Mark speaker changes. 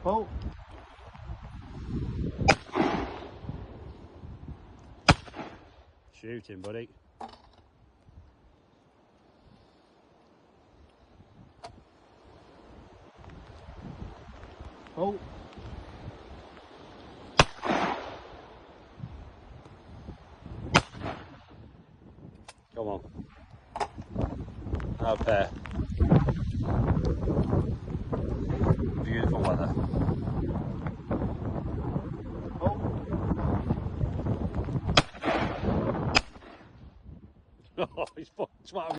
Speaker 1: Oh.
Speaker 2: Shooting, buddy.
Speaker 1: Oh.
Speaker 2: Come on. Out there. Beautiful weather.
Speaker 1: Oh.
Speaker 2: Oh, he's fucking